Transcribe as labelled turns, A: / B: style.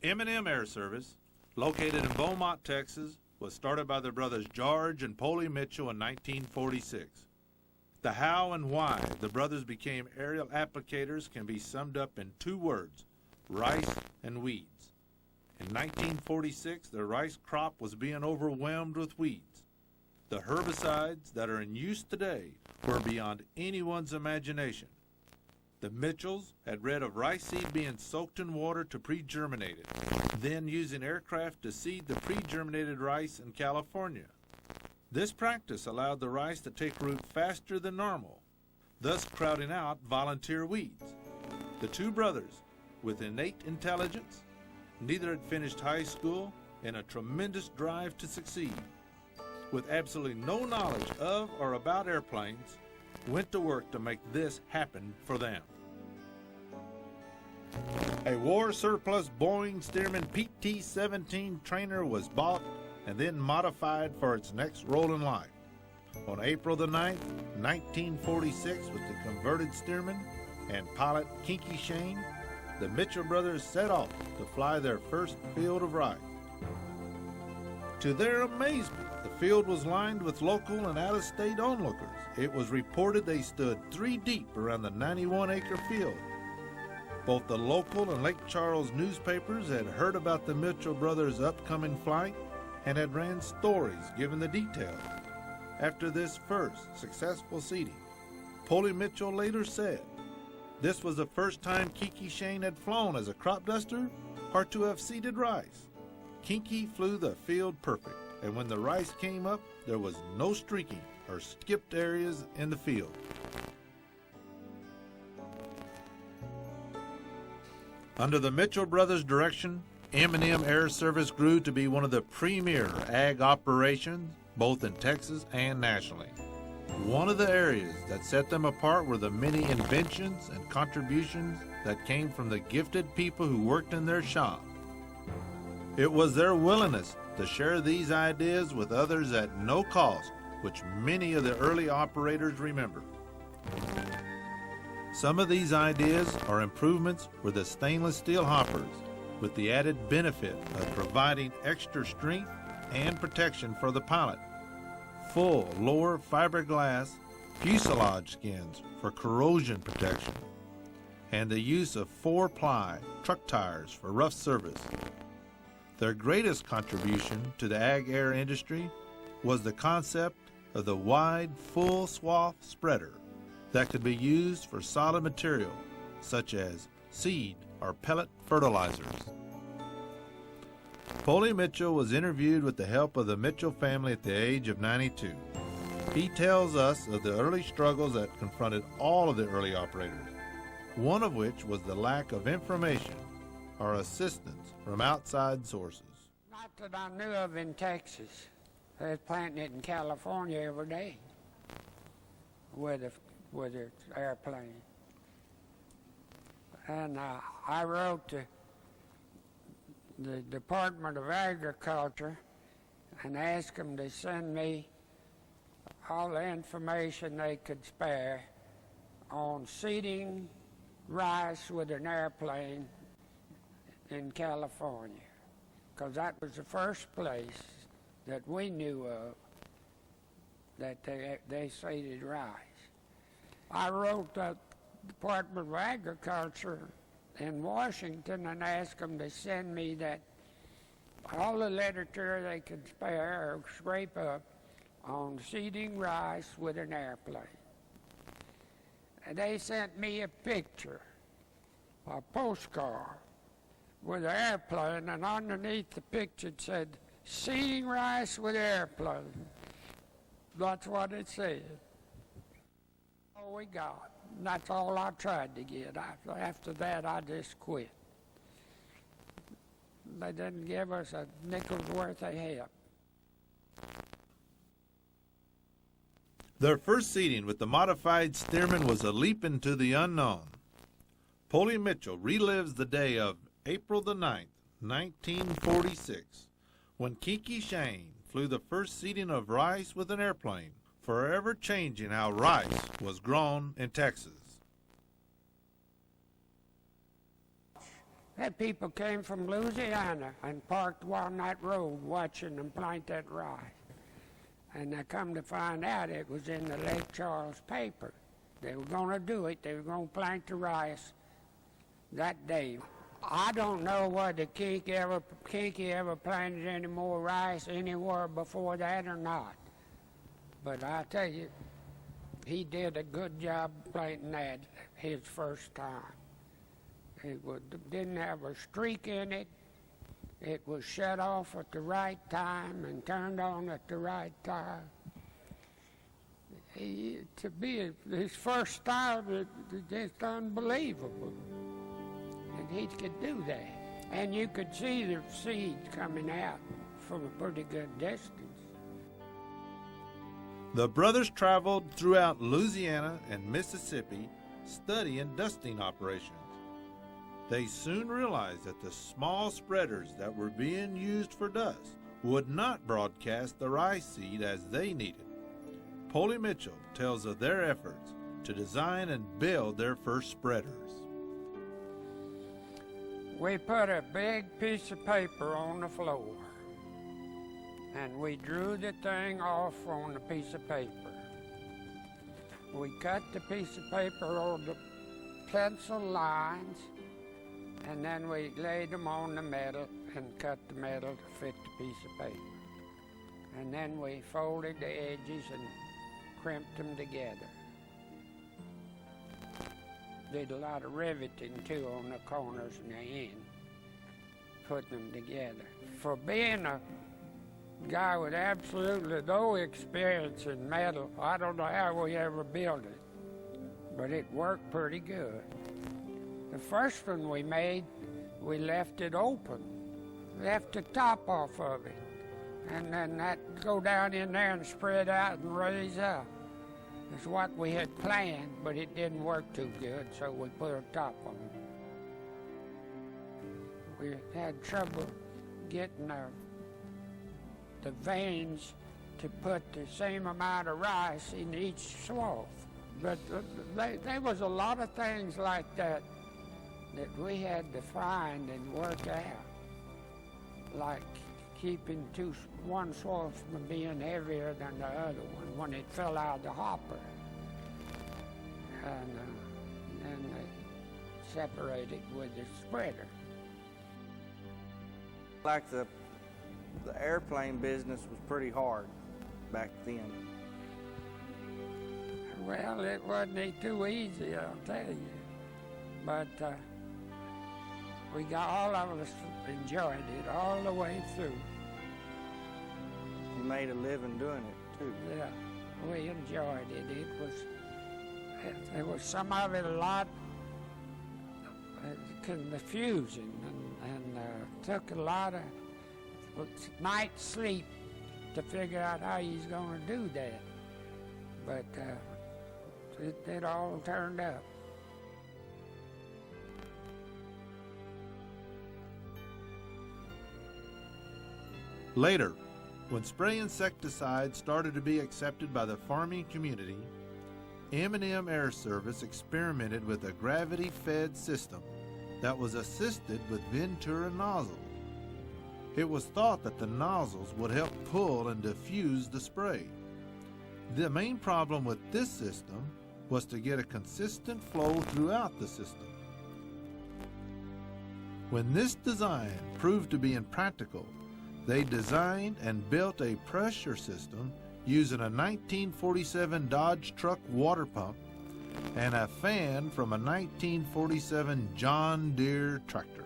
A: M&M Air Service, located in Beaumont, Texas, was started by their brothers George and Polly Mitchell in 1946. The how and why the brothers became aerial applicators can be summed up in two words: rice and weeds. In 1946, the rice crop was being overwhelmed with weeds. The herbicides that are in use today were beyond anyone's imagination. The Mitchells had read of rice seed being soaked in water to pre-germinate it, then using aircraft to seed the pre-germinated rice in California. This practice allowed the rice to take root faster than normal, thus crowding out volunteer weeds. The two brothers, with innate intelligence, neither had finished high school, and a tremendous drive to succeed, with absolutely no knowledge of or about airplanes, went to work to make this happen for them. A war surplus Boeing Stearman PT-17 trainer was bought and then modified for its next role in life. On April the 9th, 1946, with the converted Stearman and pilot Kinky Shane, the Mitchell brothers set off to fly their first field of rice. To their amazement, the field was lined with local and out-of-state onlookers. It was reported they stood 3 deep around the 91-acre field. Both the local and Lake Charles newspapers had heard about the Mitchell brothers' upcoming flight and had ran stories giving the details. After this first successful seeding, Polly Mitchell later said, "This was the first time Kinky Shane had flown as a crop duster or to have seeded rice. Kinky flew the field perfect, and when the rice came up, there was no streaking or skipped areas in the field." Under the Mitchell brothers' direction, M&M Air Service grew to be one of the premier ag operations, both in Texas and nationally. One of the areas that set them apart were the many inventions and contributions that came from the gifted people who worked in their shop. It was their willingness to share these ideas with others at no cost, which many of the early operators remember. Some of these ideas or improvements were the stainless steel hoppers, with the added benefit of providing extra strength and protection for the pilot, full lower fiberglass fuselage skins for corrosion protection, and the use of 4-ply truck tires for rough service. Their greatest contribution to the ag air industry was the concept of the wide, full swath spreader that could be used for solid material such as seed or pellet fertilizers. Polly Mitchell was interviewed with the help of the Mitchell family at the age of 92. He tells us of the early struggles that confronted all of the early operators, one of which was the lack of information or assistance from outside sources.
B: Not that I knew of in Texas. They're planting it in California every day with an airplane. And I wrote to the Department of Agriculture and asked them to send me all the information they could spare on seeding rice with an airplane in California, because that was the first place that we knew of that they seeded rice. I wrote the Department of Agriculture in Washington and asked them to send me all the literature they could spare or scrape up on seeding rice with an airplane. And they sent me a picture, a postcard with an airplane, and underneath the picture it said, "Seeding rice with airplane." That's what it said. All we got. And that's all I tried to get. After that, I just quit. They didn't give us a nickel's worth of help.
A: Their first seeding with the modified Stearman was a leap into the unknown. Polly Mitchell relives the day of April the 9th, 1946, when Kinky Shane flew the first seeding of rice with an airplane, forever changing how rice was grown in Texas.
B: That people came from Louisiana and parked Walnut Road watching them plant that rice. And I come to find out it was in the Lake Charles paper. They were going to do it. They were going to plant the rice that day. I don't know whether Kinky ever planted any more rice anywhere before that or not. But I tell you, he did a good job planting that his first time. It didn't have a streak in it. It was shut off at the right time and turned on at the right time. To be his first time, it's just unbelievable that he could do that. And you could see the seeds coming out from a pretty good distance.
A: The brothers traveled throughout Louisiana and Mississippi studying dusting operations. They soon realized that the small spreaders that were being used for dust would not broadcast the rice seed as they needed. Polly Mitchell tells of their efforts to design and build their first spreaders.
B: We put a big piece of paper on the floor, and we drew the thing off on the piece of paper. We cut the piece of paper on the pencil lines, and then we laid them on the metal and cut the metal to fit the piece of paper. And then we folded the edges and crimped them together. Did a lot of riveting too on the corners and the end, putting them together. For being a guy with absolutely no experience in metal, I don't know how we ever built it, but it worked pretty good. The first one we made, we left it open, left the top off of it, and then that go down in there and spread out and raise up. It's what we had planned, but it didn't work too good, so we put a top on it. We had trouble getting the veins to put the same amount of rice in each swath. But there was a lot of things like that we had to find and work out, like keeping one swath from being heavier than the other one when it fell out of the hopper, and then they separated with the spreader.
C: Like the airplane business was pretty hard back then.
B: Well, it wasn't too easy, I'll tell you, but we got all of us enjoyed it all the way through.
C: You made a living doing it too.
B: Yeah, we enjoyed it. There was some of it a lot confusing and took a lot of night sleep to figure out how he's going to do that. But it all turned up.
A: Later, when spray insecticide started to be accepted by the farming community, M&M Air Service experimented with a gravity-fed system that was assisted with Ventura nozzles. It was thought that the nozzles would help pull and diffuse the spray. The main problem with this system was to get a consistent flow throughout the system. When this design proved to be impractical, they designed and built a pressure system using a 1947 Dodge truck water pump and a fan from a 1947 John Deere tractor.